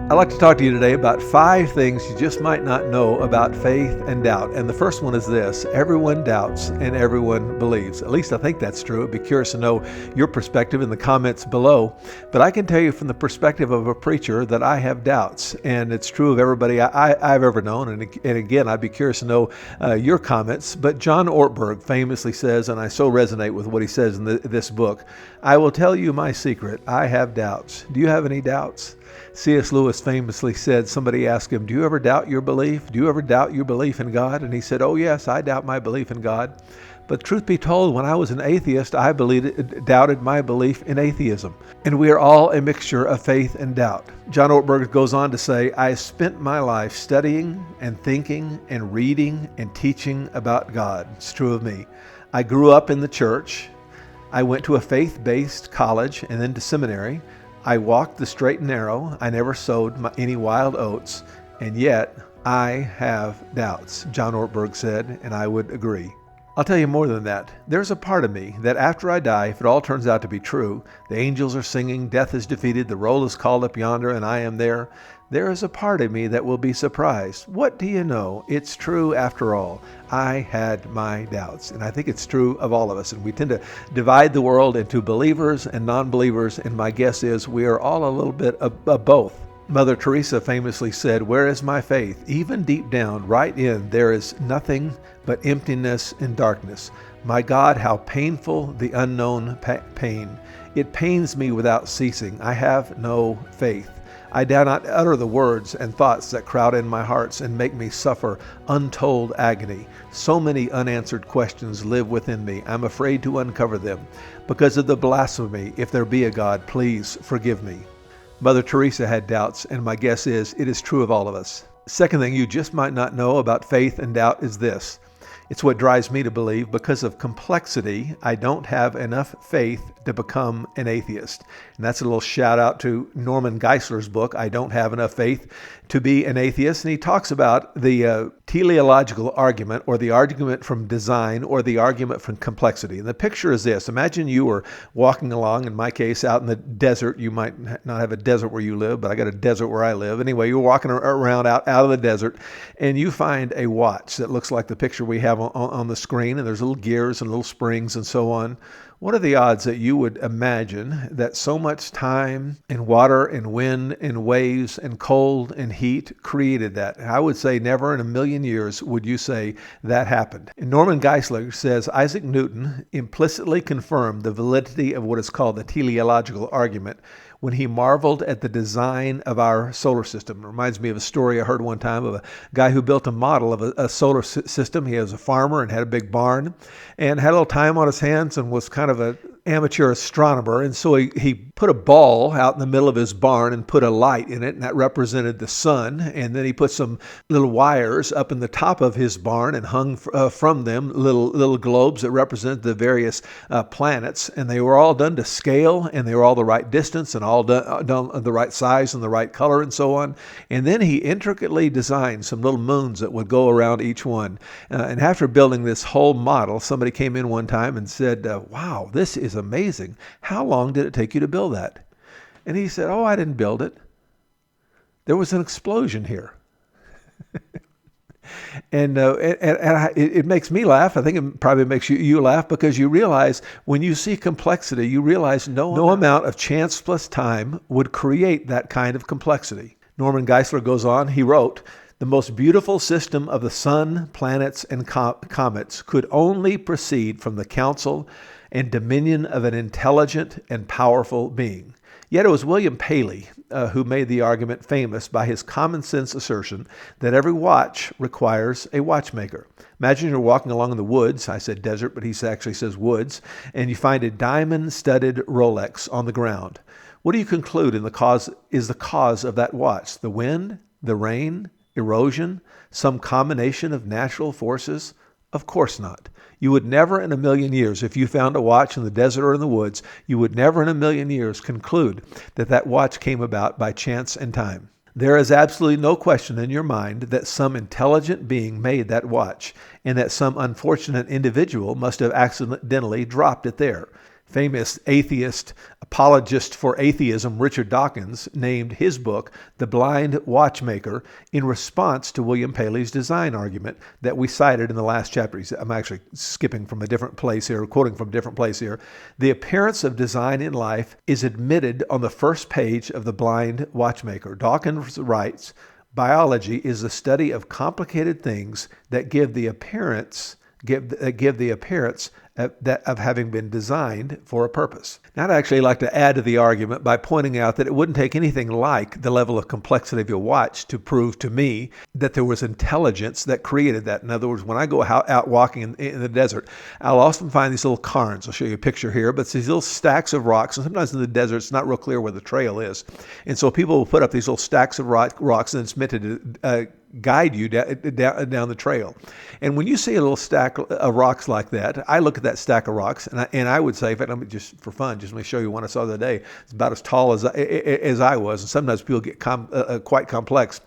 I'd like to talk to you today about 5 things you just might not know about faith and doubt. And the first one is this: everyone doubts and everyone believes. At least I think that's true. I'd be curious to know your perspective in the comments below. But I can tell you from the perspective of a preacher that I have doubts, and it's true of everybody I've ever known. And again, I'd be curious to know your comments. But John Ortberg famously says, and I so resonate with what he says in this book, "I will tell you my secret. I have doubts." Do you have any doubts? C.S. Lewis famously said, somebody asked him, "Do you ever doubt your belief? Do you ever doubt your belief in God?" And he said, "Oh yes, I doubt my belief in God. But truth be told, when I was an atheist, I doubted my belief in atheism." And we are all a mixture of faith and doubt. John Ortberg goes on to say, "I spent my life studying and thinking and reading and teaching about God." It's true of me. I grew up in the church. I went to a faith-based college and then to seminary. I walked the straight and narrow. I never sowed any wild oats, and yet I have doubts, John Ortberg said, and I would agree. I'll tell you more than that. There's a part of me that after I die, if it all turns out to be true, the angels are singing, death is defeated, the roll is called up yonder, and I am there. There is a part of me that will be surprised. What do you know? It's true after all. I had my doubts, and I think it's true of all of us. And we tend to divide the world into believers and non-believers, and my guess is we are all a little bit of both. Mother Teresa famously said, "Where is my faith? Even deep down, right in, there is nothing but emptiness and darkness. My God, how painful the unknown pain. It pains me without ceasing. I have no faith. I dare not utter the words and thoughts that crowd in my hearts and make me suffer untold agony. So many unanswered questions live within me. I'm afraid to uncover them. Because of the blasphemy, if there be a God, please forgive me." Mother Teresa had doubts, and my guess is it is true of all of us. Second thing you just might not know about faith and doubt is this. It's what drives me to believe. Because of complexity, I don't have enough faith to become an atheist. And that's a little shout out to Norman Geisler's book, I Don't Have Enough Faith to Be an Atheist. And he talks about the teleological argument, or the argument from design, or the argument from complexity. And the picture is this. Imagine you were walking along, in my case, out in the desert. You might not have a desert where you live, but I got a desert where I live. Anyway, you're walking around out of the desert, and you find a watch that looks like the picture we have on the screen, and there's little gears and little springs and so on. What are the odds that you would imagine that so much time and water and wind and waves and cold and heat created that? I would say never in a million years would you say that happened. And Norman Geisler says Isaac Newton implicitly confirmed the validity of what is called the teleological argument when he marveled at the design of our solar system. It reminds me of a story I heard one time of a guy who built a model of a solar system. He was a farmer and had a big barn and had a little time on his hands and was kind of an amateur astronomer. And so he put a ball out in the middle of his barn and put a light in it, and that represented the sun. And then he put some little wires up in the top of his barn and hung from them little globes that represented the various planets. And they were all done to scale, and they were all the right distance and all done the right size and the right color and so on. And then he intricately designed some little moons that would go around each one. And after building this whole model, somebody came in one time and said, "Wow, this is amazing. How long did it take you to build that?" And he said, "Oh, I didn't build it. There was an explosion here." And it makes me laugh. I think it probably makes you laugh, because you realize when you see complexity, you realize no amount of chance plus time would create that kind of complexity. Norman Geisler goes on, he wrote, "The most beautiful system of the sun, planets, and comets could only proceed from the counsel and dominion of an intelligent and powerful being." Yet it was William Paley who made the argument famous by his common sense assertion that every watch requires a watchmaker. Imagine you're walking along in the woods. I said desert, but he actually says woods, and you find a diamond-studded Rolex on the ground. What do you conclude is the cause of that watch? The wind, the rain, erosion, some combination of natural forces? Of course not. You would never in a million years, if you found a watch in the desert or in the woods, you would never in a million years conclude that that watch came about by chance and time. There is absolutely no question in your mind that some intelligent being made that watch, and that some unfortunate individual must have accidentally dropped it there. Famous atheist, apologist for atheism, Richard Dawkins, named his book The Blind Watchmaker in response to William Paley's design argument that we cited in the last chapter. I'm actually skipping from a different place here, quoting from a different place here. The appearance of design in life is admitted on the first page of The Blind Watchmaker. Dawkins writes, biology is the study of complicated things that give the appearance of having been designed for a purpose. Now, I'd actually like to add to the argument by pointing out that it wouldn't take anything like the level of complexity of your watch to prove to me that there was intelligence that created that. In other words, when I go out walking in the desert, I'll often find these little cairns. I'll show you a picture here, but it's these little stacks of rocks. And sometimes in the desert, it's not real clear where the trail is. And so people will put up these little stacks of rocks, and it's meant to guide you down the trail. And when you see a little stack of rocks like that, I look at that stack of rocks, and I would say, in fact, let me just for fun, just let me show you one I saw the other day. It's about as tall as I was, and sometimes people get quite complex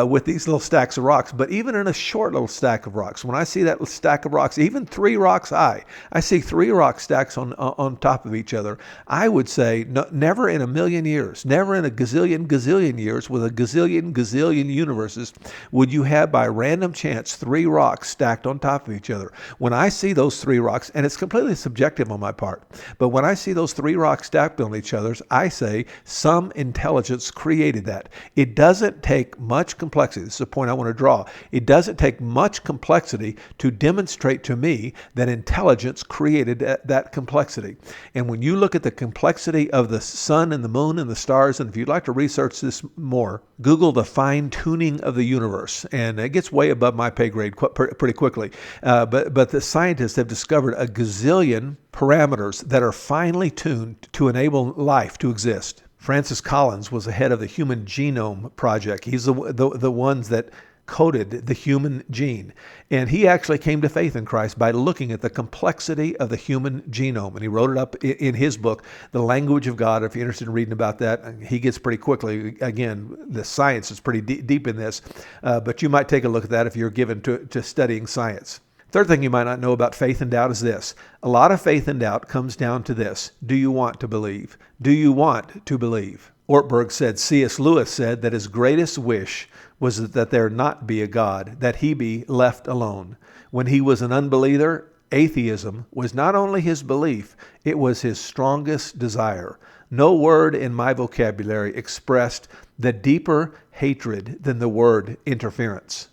with these little stacks of rocks. But even in a short little stack of rocks, when I see that stack of rocks, even 3 rocks high, I see 3 rock stacks on top of each other. I would say never in a million years, never in a gazillion years, with a gazillion universes, would you have by random chance 3 rocks stacked on top of each other. When I see those 3 rocks, and it's completely subjective on my part, but when I see those 3 rocks stacked on each other, I say some intelligence created that. It doesn't take much complexity. This is a point I want to draw. It doesn't take much complexity to demonstrate to me that intelligence created that complexity. And when you look at the complexity of the sun and the moon and the stars, and if you'd like to research this more, Google the fine-tuning of the universe, and it gets way above my pay grade pretty quickly. But the scientists have discovered a gazillion parameters that are finely tuned to enable life to exist. Francis Collins was the head of the Human Genome Project. He's the ones that coded the human gene. And he actually came to faith in Christ by looking at the complexity of the human genome. And he wrote it up in his book, The Language of God. If you're interested in reading about that, he gets pretty quickly. Again, the science is pretty deep in this, but you might take a look at that if you're given to studying science. Third thing you might not know about faith and doubt is this. A lot of faith and doubt comes down to this. Do you want to believe? Do you want to believe? Ortberg said, C.S. Lewis said that his greatest wish was that there not be a God, that he be left alone. When he was an unbeliever, atheism was not only his belief, it was his strongest desire. No word in my vocabulary expressed the deeper hatred than the word interference.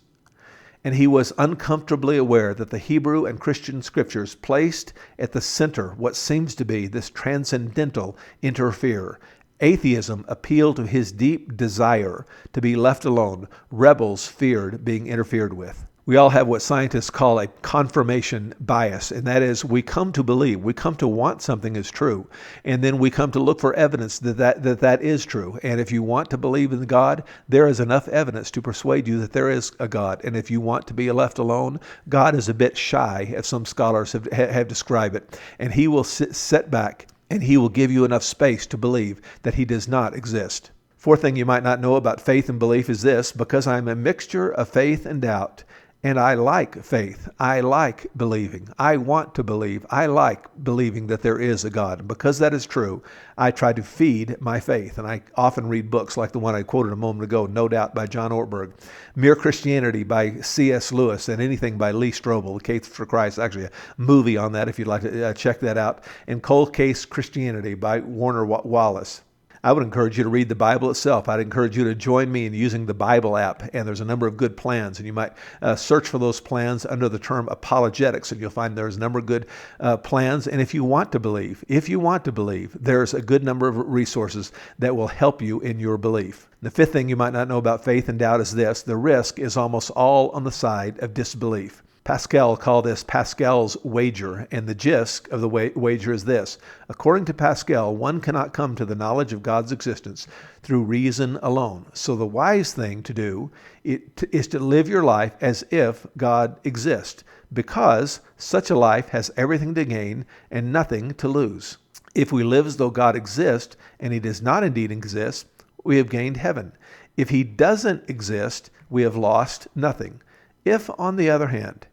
And he was uncomfortably aware that the Hebrew and Christian scriptures placed at the center what seems to be this transcendental interferer. Atheism appealed to his deep desire to be left alone. Rebels feared being interfered with. We all have what scientists call a confirmation bias, and that is we come to believe, we come to want something is true, and then we come to look for evidence that is true. And if you want to believe in God, there is enough evidence to persuade you that there is a God. And if you want to be left alone, God is a bit shy, as some scholars have described it, and he will sit back and he will give you enough space to believe that he does not exist. Fourth thing you might not know about faith and belief is this: because I'm a mixture of faith and doubt, and I like faith, I like believing, I want to believe, I like believing that there is a God. And because that is true, I try to feed my faith. And I often read books like the one I quoted a moment ago, No Doubt by John Ortberg, Mere Christianity by C.S. Lewis, and anything by Lee Strobel, The Case for Christ, actually a movie on that if you'd like to check that out, and Cold Case Christianity by Warner Wallace. I would encourage you to read the Bible itself. I'd encourage you to join me in using the Bible app, and there's a number of good plans, and you might search for those plans under the term apologetics, and you'll find there's a number of good plans. And if you want to believe, there's a good number of resources that will help you in your belief. The fifth thing you might not know about faith and doubt is this: the risk is almost all on the side of disbelief. Pascal called this Pascal's wager, and the gist of the wager is this. According to Pascal, one cannot come to the knowledge of God's existence through reason alone. So the wise thing to do is to live your life as if God exists, because such a life has everything to gain and nothing to lose. If we live as though God exists and he does not indeed exist, we have gained heaven. If he doesn't exist, we have lost nothing. If, on the other hand,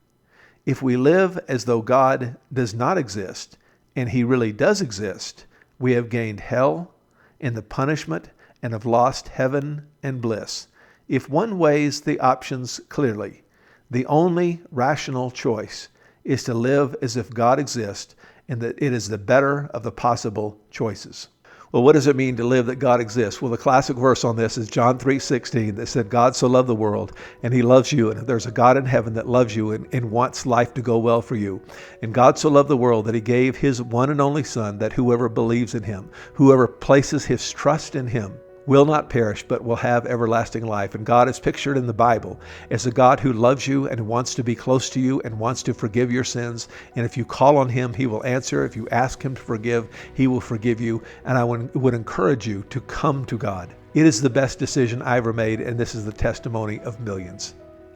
if we live as though God does not exist and he really does exist, we have gained hell and the punishment and have lost heaven and bliss. If one weighs the options clearly, the only rational choice is to live as if God exists and that it is the better of the possible choices. Well, what does it mean to live that God exists? Well, the classic verse on this is John 3:16 that said, God so loved the world and he loves you. And there's a God in heaven that loves you and wants life to go well for you. And God so loved the world that he gave his one and only Son, that whoever believes in him, whoever places his trust in him, will not perish, but will have everlasting life. And God is pictured in the Bible as a God who loves you and wants to be close to you and wants to forgive your sins. And if you call on him, he will answer. If you ask him to forgive, he will forgive you. And I would encourage you to come to God. It is the best decision I ever made, and this is the testimony of millions.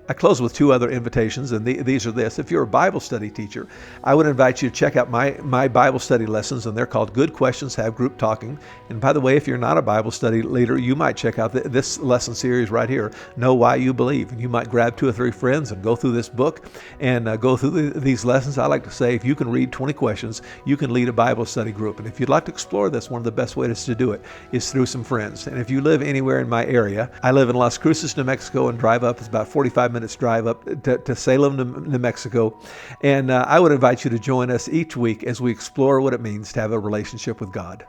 I close with two other invitations, and these are this. If you're a Bible study teacher, I would invite you to check out my Bible study lessons, and they're called Good Questions Have Group Talking. And by the way, if you're not a Bible study leader, you might check out this lesson series right here, Know Why You Believe. And you might grab 2 or 3 friends and go through this book and go through these lessons. I like to say, if you can read 20 questions, you can lead a Bible study group. And if you'd like to explore this, one of the best ways to do it is through some friends. And if you live anywhere in my area, I live in Las Cruces, New Mexico, and drive up. It's about 45 minutes drive up to Salem, New Mexico. And I would invite you to join us each week as we explore what it means to have a relationship with God.